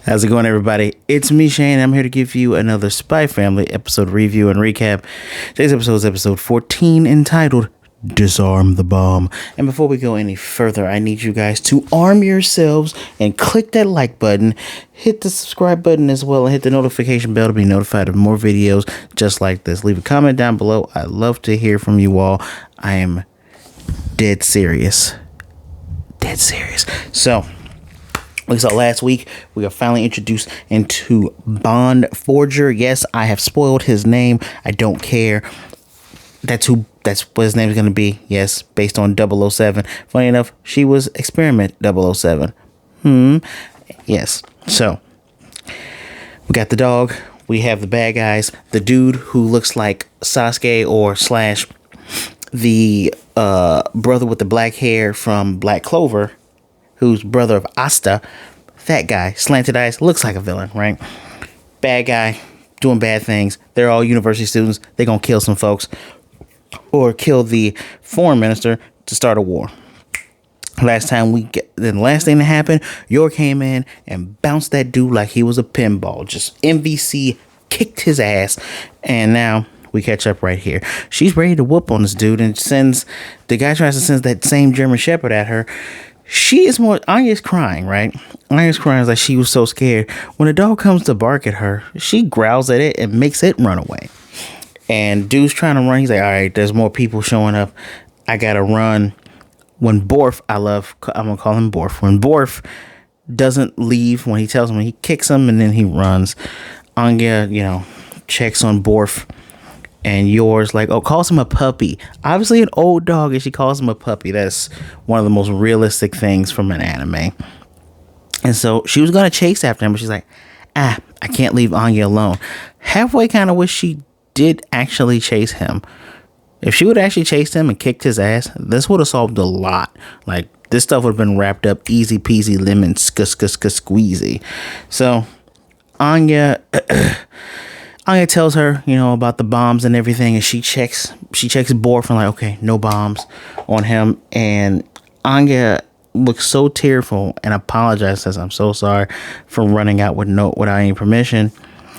How's it going, everybody? It's me, Shane. I'm here to give you another Spy Family episode review and recap. Today's episode is episode 14, entitled Disarm the Bomb. And before we go any further, I need you guys to arm yourselves and click that like button, hit the subscribe button as well, and hit the notification bell to be notified of more videos just like this. Leave a comment down below. I'd love to hear from you all. I am dead serious. Dead serious. So, like I saw last week, we got finally introduced into Bond Forger. Yes, I have spoiled his name. I don't care. That's what his name is going to be. Yes, based on 007. Funny enough, she was Experiment 007. Yes. So, we got the dog. We have the bad guys. The dude who looks like Sasuke or slash the brother with the black hair from Black Clover, who's brother of Asta. That guy, slanted eyes, looks like a villain, right? Bad guy, doing bad things. They're all university students. They're going to kill some folks. Or kill the foreign minister to start a war. The last thing that happened, Yor came in and bounced that dude like he was a pinball. Just MVC kicked his ass. And now we catch up right here. She's ready to whoop on this dude, and the guy tries to send that same German Shepherd at her. Anya's crying, right? Anya's crying like she was so scared. When a dog comes to bark at her, she growls at it and makes it run away. And dude's trying to run. He's like, all right, there's more people showing up. I gotta run. When BORF, I'm gonna call him BORF. When BORF doesn't leave, when he tells him, he kicks him and then he runs. Anya, checks on BORF. And Yor's like, calls him a puppy. Obviously an old dog, and she calls him a puppy. That's one of the most realistic things from an anime. And so she was going to chase after him, but she's like, I can't leave Anya alone. Halfway kind of wish she did actually chase him. If she would have actually chased him and kicked his ass, this would have solved a lot. Like, this stuff would have been wrapped up easy peasy lemon squeezy. So Anya tells her, about the bombs and everything, and she checks BORF and like, okay, no bombs on him. And Anya looks so tearful and apologizes, says, I'm so sorry for running out without any permission.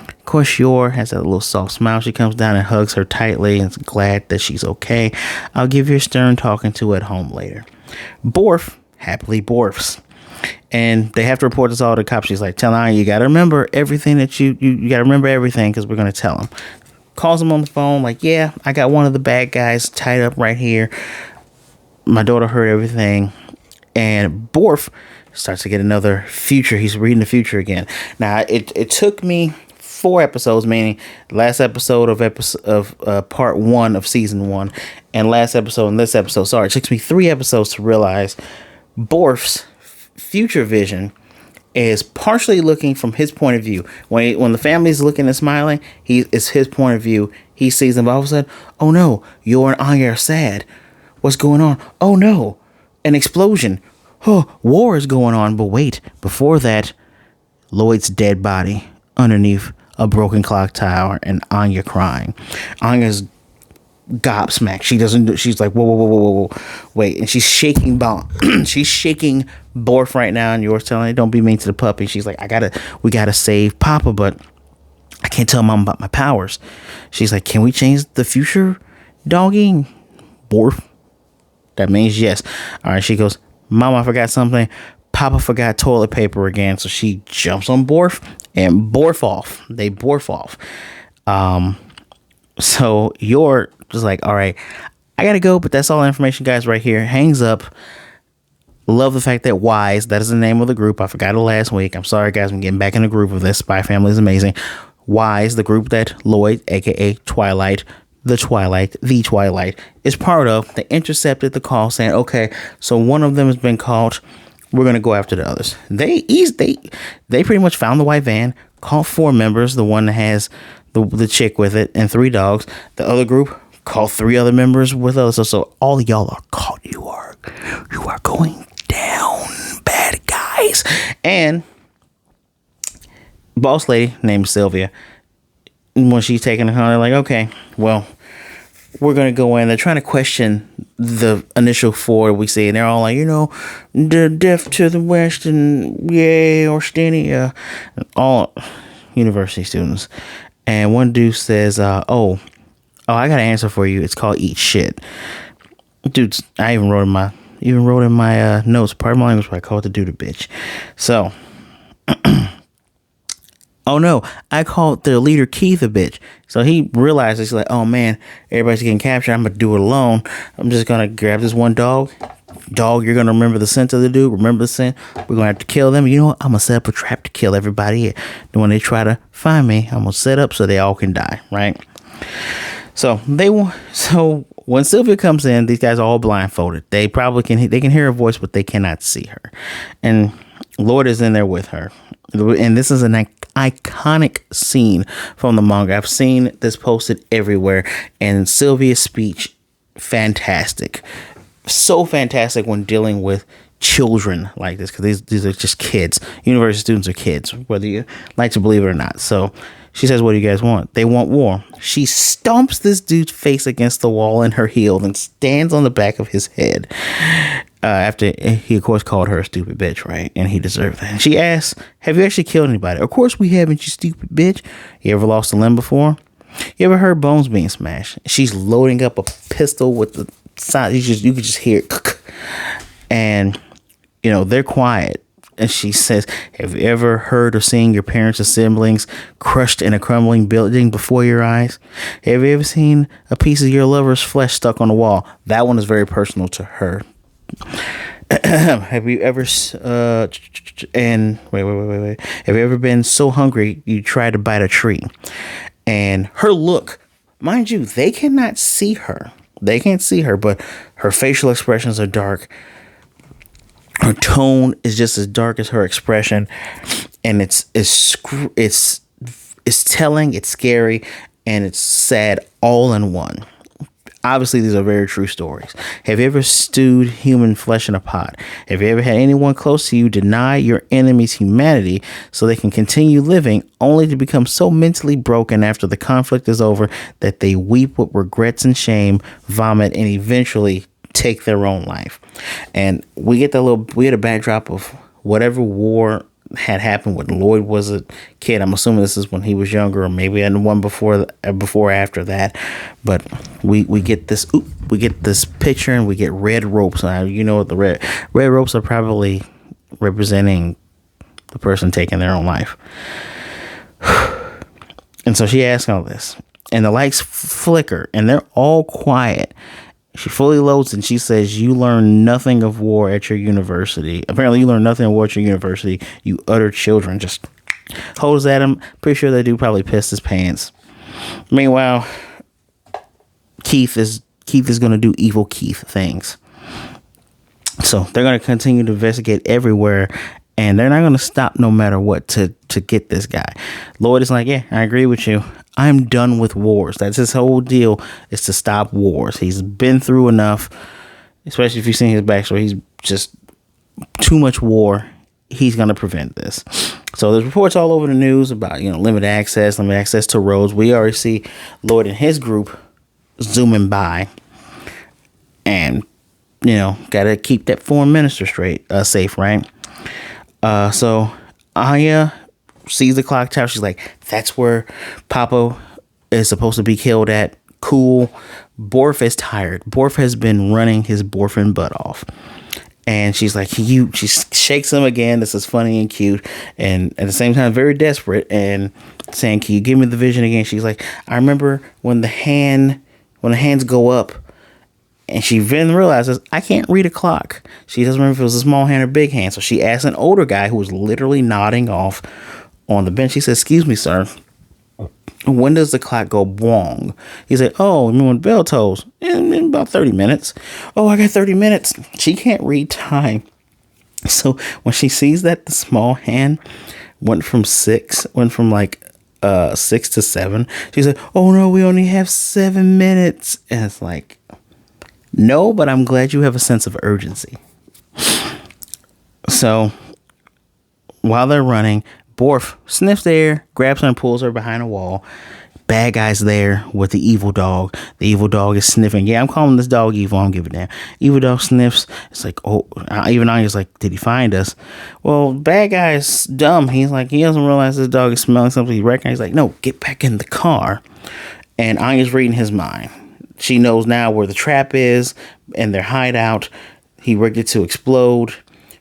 Of course, Yor has that little soft smile. She comes down and hugs her tightly and is glad that she's okay. I'll give you a stern talking to at home later. BORF happily BORFs. And they have to report this all to the cops. She's like, tell Anya, you got to remember everything that you got to remember everything, because we're going to tell him. Calls him on the phone like, yeah, I got one of the bad guys tied up right here. My daughter heard everything. And BORF starts to get another future. He's reading the future again. Now, it took me 4 episodes, meaning last episode of part 1 of season 1 and last episode and this episode. Sorry, it took me 3 episodes to realize BORF's future vision is partially looking from his point of view. When the family's looking and smiling, it's his point of view. He sees them all of a sudden. Oh no, Yor and Anya are sad. What's going on? Oh no, an explosion. Oh, war is going on. But wait, before that, Loid's dead body underneath a broken clock tower and Anya crying. Anya's gobsmacked. She's like, whoa, wait, and she's shaking she's shaking BORF right now, and Yor's telling her, don't be mean to the puppy. She's like, we gotta save Papa, but I can't tell Mom about my powers. She's like, can we change the future, doggy? BORF, that means yes. All right, she goes, Mom, I forgot something. Papa forgot toilet paper again. So she jumps on BORF and BORF off. They BORF off. So Yor just like, all right, I gotta go, but that's all the information, guys, right here. Hangs up. Love the fact that Wise, that is the name of the group. I forgot it last week. I'm sorry, guys. I'm getting back in the group of this. Spy Family is amazing. Wise, the group that Loid, aka Twilight, the Twilight, is part of. They intercepted the call saying, okay, so one of them has been caught. We're going to go after the others. They pretty much found the white van, caught 4 members, the one that has the chick with it, and 3 dogs. The other group caught 3 other members with us. So all of y'all are caught. You are going down, bad guys. And boss lady named Sylvia, when she's taking the car, they're like, okay, well, we're going to go in. They're trying to question the initial four we see, and they're all like, the deaf to the West and yay, Orstenia, all university students. And one dude says, oh, I got an answer for you. It's called eat shit. Dudes, I even wrote in my notes, pardon my language, but I called the dude a bitch. So, oh no, I called the leader Keith a bitch. So he realized, he's like, oh man, everybody's getting captured. I'm going to do it alone. I'm just going to grab this one dog. Dog, you're going to remember the scent of the dude. Remember the scent. We're going to have to kill them. You know what? I'm going to set up a trap to kill everybody here. And when they try to find me, I'm going to set up so they all can die, right? So when Sylvia comes in, these guys are all blindfolded. They probably can hear her voice, but they cannot see her. And Loid is in there with her. And this is an iconic scene from the manga. I've seen this posted everywhere. And Sylvia's speech, fantastic. So fantastic when dealing with children like this, because these are just kids. University students are kids, whether you like to believe it or not. So she says, what do you guys want? They want war. She stomps this dude's face against the wall in her heel and stands on the back of his head. After he, of course, called her a stupid bitch, right? And he deserved that. And she asks, have you actually killed anybody? Of course we haven't, you stupid bitch. You ever lost a limb before? You ever heard bones being smashed? She's loading up a pistol with the side. You could just hear it. And, they're quiet. And she says, have you ever heard or seen your parents or siblings crushed in a crumbling building before your eyes? Have you ever seen a piece of your lover's flesh stuck on the wall? That one is very personal to her. Have you ever wait. Have you ever been so hungry you tried to bite a tree? And her look, mind you, they cannot see her. They can't see her, but her facial expressions are dark. Her tone is just as dark as her expression, and it's telling, it's scary, and it's sad all in one. Obviously, these are very true stories. Have you ever stewed human flesh in a pot? Have you ever had anyone close to you deny your enemy's humanity so they can continue living, only to become so mentally broken after the conflict is over that they weep with regrets and shame, vomit, and eventually take their own life? And we get a backdrop of whatever war had happened when Loid was a kid. I'm assuming this is when he was younger, or maybe the one before after that. But we get this picture, and we get red ropes. The red ropes are probably representing the person taking their own life. And so she asks all this, and the lights flicker, and they're all quiet. She fully loads, and she says, you learn nothing of war at your university. Apparently, you learn nothing of war at your university, you utter children. Just holds at him. Pretty sure that dude probably pissed his pants. Meanwhile, Keith is going to do evil Keith things. So they're going to continue to investigate everywhere, and they're not going to stop no matter what to get this guy. Loid is like, yeah, I agree with you. I'm done with wars. That's his whole deal, is to stop wars. He's been through enough, especially if you've seen his backstory. He's just too much war. He's going to prevent this. So there's reports all over the news about, limited access to roads. We already see Loid and his group zooming by, and, got to keep that foreign minister safe, right? So Anya sees the clock tower. She's like, that's where Papa is supposed to be killed at. Cool. BORF is tired. BORF has been running his BORFing butt off. And she's like, she shakes him again. This is funny and cute, and at the same time very desperate, and saying, can you give me the vision again? She's like, I remember when the hands go up. And she then realizes, I can't read a clock. She doesn't remember if it was a small hand or big hand. So she asks an older guy who was literally nodding off on the bench. She says, excuse me, sir, when does the clock go bwong? He's like, oh, you mean when the bell tolls? In about 30 minutes. Oh, I got 30 minutes. She can't read time. So when she sees that the small hand went from 6 to 7, she's like, oh no, we only have 7 minutes. And it's like, no, but I'm glad you have a sense of urgency. So while they're running, BORF sniffs the air, grabs her and pulls her behind a wall, Bad guy's there with the evil dog. The evil dog is sniffing. Yeah, I'm calling this dog evil. I don't give a damn. Evil dog sniffs. It's like, oh, even Anya's like, did he find us? Well, bad guy is dumb. He's like, he doesn't realize this dog is smelling something. He recognizes, like, no, get back in the car. And Anya's reading his mind. She knows now where the trap is and their hideout. He rigged it to explode.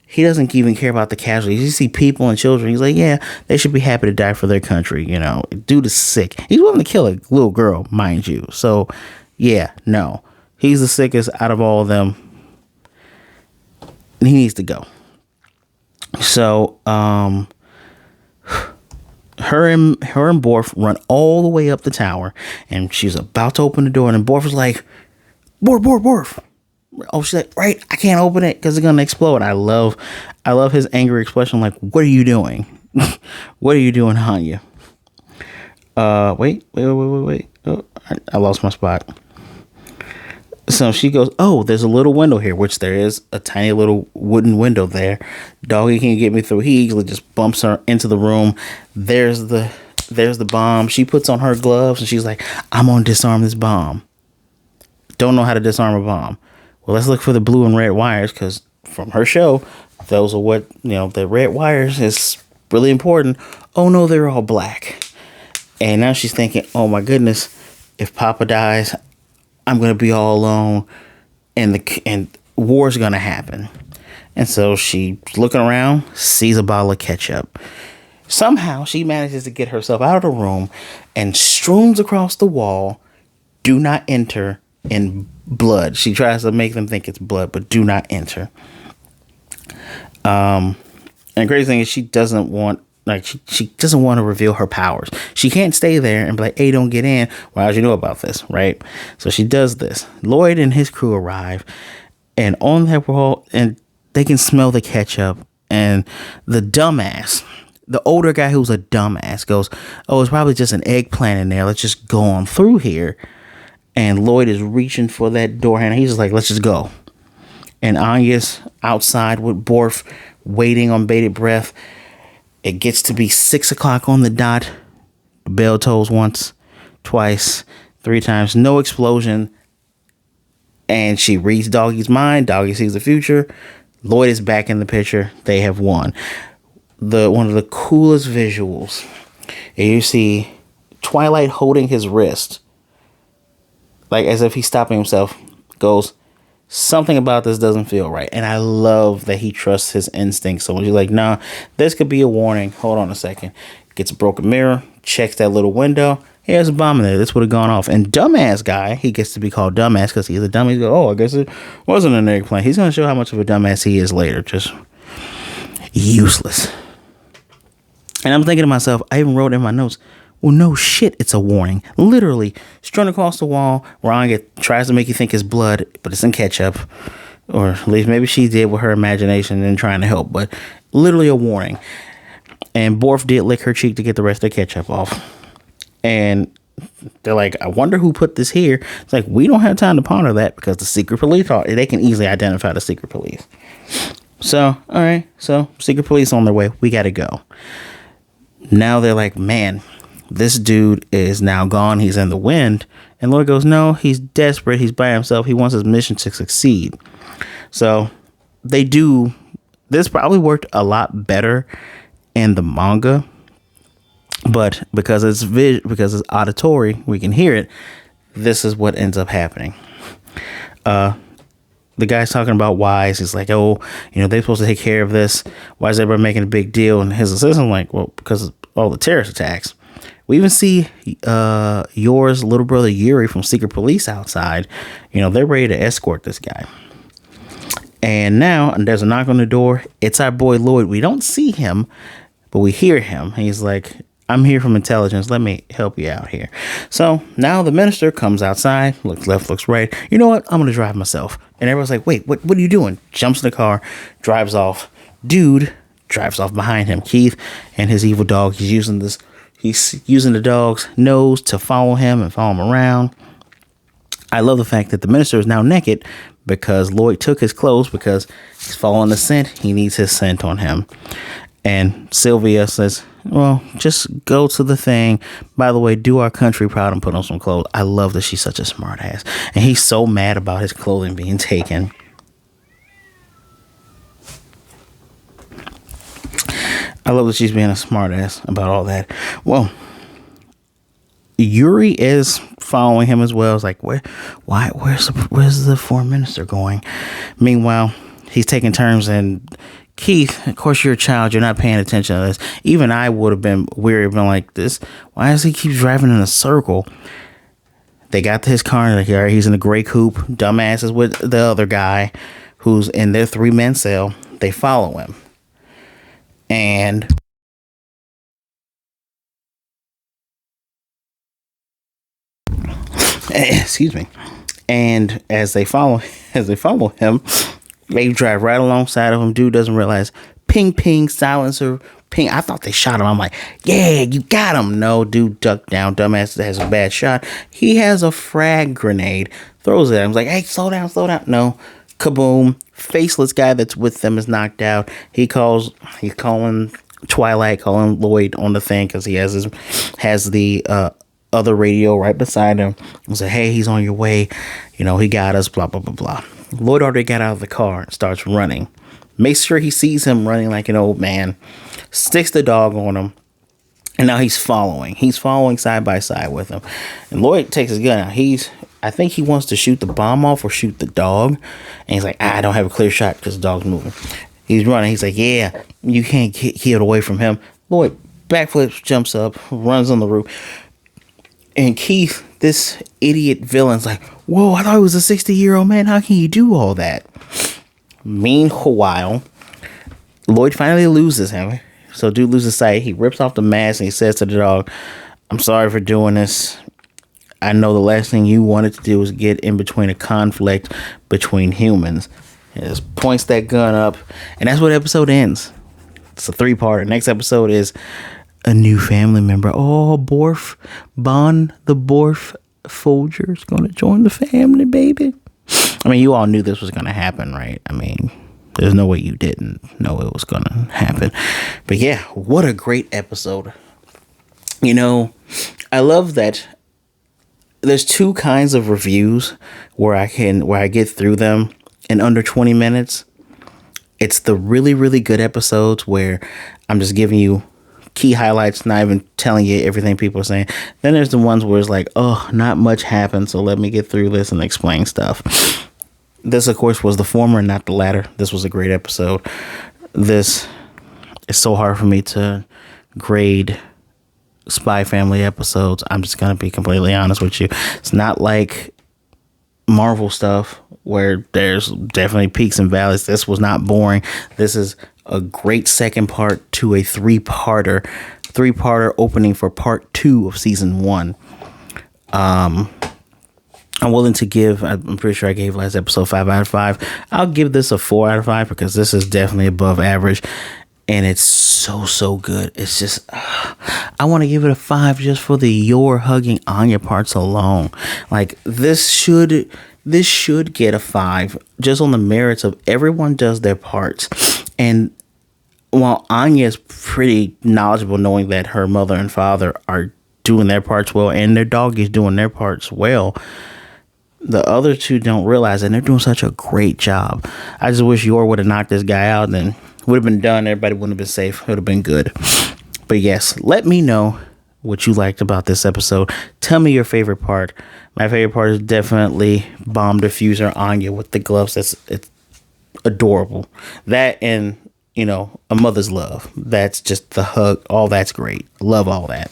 He doesn't even care about the casualties. You see people and children. He's like, yeah, they should be happy to die for their country. You know, dude is sick. He's willing to kill a little girl, mind you. So, yeah, no. He's the sickest out of all of them. And he needs to go. So, her and BORF run all the way up the tower. And she's about to open the door. And BORF is like, BORF. Oh, she's like, right, I can't open it because it's gonna explode. I love his angry expression. Like, what are you doing? What are you doing, Anya? Wait. Oh, I lost my spot. So she goes, oh, there's a little window here, which there is a tiny little wooden window there. Doggy can't get me through. He easily just bumps her into the room. There's the bomb. She puts on her gloves and she's like, I'm gonna disarm this bomb. Don't know how to disarm a bomb. Well, let's look for the blue and red wires, because from her show, those are what, the red wires is really important. Oh, no, they're all black. And now she's thinking, oh, my goodness, if Papa dies, I'm going to be all alone and war's going to happen. And so she's looking around, sees a bottle of ketchup. Somehow she manages to get herself out of the room and streams across the wall, do not enter, in blood. She tries to make them think it's blood, but do not enter. And the crazy thing is she doesn't want she doesn't want to reveal her powers. She can't stay there and be like, hey, don't get in. Well, how'd you know about this? Right? So she does this. Loid and his crew arrive, and on that wall, and they can smell the ketchup, and the dumbass, the older guy who's a dumbass, goes, oh, it's probably just an eggplant in there. Let's just go on through here. And Loid is reaching for that door handle. He's just like, let's just go. And Anya's outside with BORF, waiting on bated breath. It gets to be 6 o'clock on the dot. The bell tolls once, twice, 3 times. No explosion. And she reads Doggy's mind. Doggy sees the future. Loid is back in the picture. They have won. One of the coolest visuals. And you see Twilight holding his wrist, like as if he's stopping himself, goes, something about this doesn't feel right. And I love that he trusts his instincts. So when you're like, nah, this could be a warning. Hold on a second. Gets a broken mirror, checks that little window. Hey, there's a bomb in there. This would have gone off. And dumbass guy, he gets to be called dumbass because he's a dummy. He's oh, I guess it wasn't an eggplant. He's going to show how much of a dumbass he is later. Just useless. And I'm thinking to myself, I even wrote in my notes, well, no shit, it's a warning. Literally, strung across the wall, where Anya tries to make you think it's blood, but it's in ketchup. Or at least maybe she did with her imagination and trying to help, but literally a warning. And BORF did lick her cheek to get the rest of the ketchup off. And they're like, I wonder who put this here. It's like, we don't have time to ponder that because the secret police they can easily identify the secret police. So, all right. So, secret police on their way. We got to go. Now they're like, man, this dude is now gone. He's in the wind. And Loid goes, no, he's desperate. He's by himself. He wants his mission to succeed. So they do. This probably worked a lot better in the manga. But because it's auditory, we can hear it. This is what ends up happening. The guy's talking about wise. He's like, oh, they're supposed to take care of this. Why is everybody making a big deal? And his assistant like, well, because of all the terrorist attacks. We even see Yor's little brother Yuri from Secret Police outside. They're ready to escort this guy. And now there's a knock on the door. It's our boy Loid. We don't see him, but we hear him. He's like, I'm here from intelligence. Let me help you out here. So now the minister comes outside, looks left, looks right. You know what? I'm going to drive myself. And everyone's like, wait, what are you doing? Jumps in the car, drives off. Dude drives off behind him. Keith and his evil dog. He's using the dog's nose to follow him and follow him around. I love the fact that the minister is now naked because Loid took his clothes because he's following the scent. He needs his scent on him. And Sylvia says, well, just go to the thing. By the way, do our country proud and put on some clothes. I love that she's such a smart ass. And he's so mad about his clothing being taken. I love that she's being a smart ass about all that. Well, Yuri is following him as well. It's like, where's the foreign minister going? Meanwhile, he's taking turns, and Keith, of course, you're a child. You're not paying attention to this. Even I would have been weary, been like, this. Why does he keep driving in a circle? They got to his car, and like, all right, he's in a gray coupe. Dumbass is with the other guy who's in their 3-man cell. They follow him. And excuse me. And as they follow him, they drive right alongside of him. Dude doesn't realize. Ping, ping, silencer, ping. I thought they shot him. I'm like, yeah, you got him. No, dude ducked down. Dumbass has a bad shot. He has a frag grenade. Throws it at him. He's like, hey, slow down. No. Kaboom. Faceless guy that's with them is knocked out. He's calling Twilight, calling Loid on the thing because he has the other radio right beside him. And say, hey, he's on your way. He got us, blah, blah, blah, blah. Loid already got out of the car and starts running. Makes sure he sees him running like an old man. Sticks the dog on him. And now he's following. He's following side by side with him. And Loid takes his gun out. I think he wants to shoot the bomb off or shoot the dog. And he's like, I don't have a clear shot because the dog's moving. He's running. He's like, yeah, you can't get away from him. Loid backflips, jumps up, runs on the roof. And Keith, this idiot villain's like, whoa, I thought he was a 60-year-old man. How can you do all that? Meanwhile, Loid finally loses him. So dude loses sight. He rips off the mask and he says to the dog, I'm sorry for doing this. I know the last thing you wanted to do was get in between a conflict between humans. He just points that gun up. And that's where the episode ends. It's a 3-parter. Next episode is a new family member. Oh, BORF. Bon, the BORF Folger is going to join the family, baby. I mean, you all knew this was going to happen, right? I mean, there's no way you didn't know it was going to happen. But yeah, what a great episode. I love that there's 2 kinds of reviews where I get through them in under 20 minutes. It's the really, really good episodes where I'm just giving you key highlights, not even telling you everything people are saying. Then there's the ones where it's like, oh, not much happened, so let me get through this and explain stuff. This, of course, was the former and not the latter. This was a great episode. This is so hard for me to grade Spy Family episodes. I'm just going to be completely honest with you. It's not like Marvel stuff where there's definitely peaks and valleys. This was not boring. This is a great second part to a 3-parter opening for part 2 of season 1. I'm willing to give, I'm pretty sure I gave last episode 5 out of 5. I'll give this a 4 out of 5 because this is definitely above average. And it's so good. It's just, I want to give it a 5 just for the you're hugging Anya parts alone. Like, this should get a 5 just on the merits of everyone does their parts. And while Anya is pretty knowledgeable, knowing that her mother and father are doing their parts well and their dog is doing their parts well, the other 2 don't realize it, and they're doing such a great job. I just wish Yor would have knocked this guy out, and then would have been done. Everybody wouldn't have been safe. It would have been good. But yes, let me know what you liked about this episode. Tell me your favorite part. My favorite part is definitely bomb diffuser Anya with the gloves. It's adorable. That and, a mother's love. That's just the hug. All that's great. Love all that.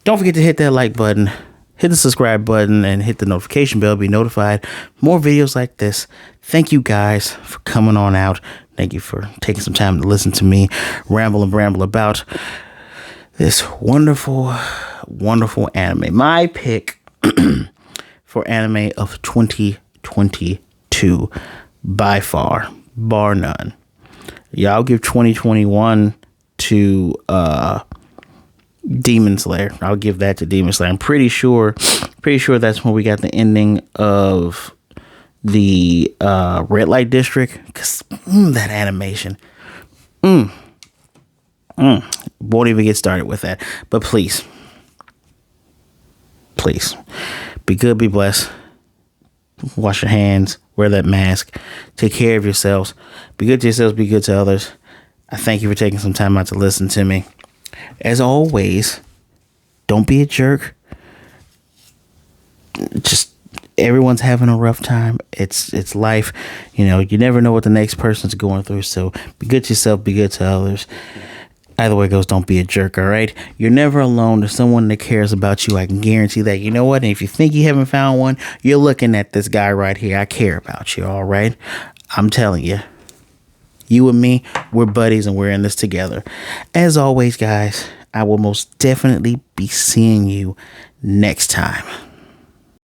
Don't forget to hit that like button. Hit the subscribe button and hit the notification bell to be notified. More videos like this. Thank you guys for coming on out. Thank you for taking some time to listen to me ramble and bramble about this wonderful, wonderful anime. My pick for anime of 2022 by far, bar none. Y'all give 2021 to Demon Slayer. I'll give that to Demon Slayer. I'm pretty sure that's when we got the ending of the red light district, because that animation, Won't even get started with that. But please, be good, be blessed. Wash your hands, wear that mask, take care of yourselves, be good to yourselves, be good to others. I thank you for taking some time out to listen to me. As always, don't be a jerk. Just everyone's having a rough time. It's life. You never know what the next person's going through. So be good to yourself, be good to others. Either way it goes, don't be a jerk, all right? You're never alone. There's someone that cares about you. I can guarantee that. You know what? And if you think you haven't found one, you're looking at this guy right here. I care about you, all right? I'm telling you. You and me, we're buddies and we're in this together. As always, guys, I will most definitely be seeing you next time.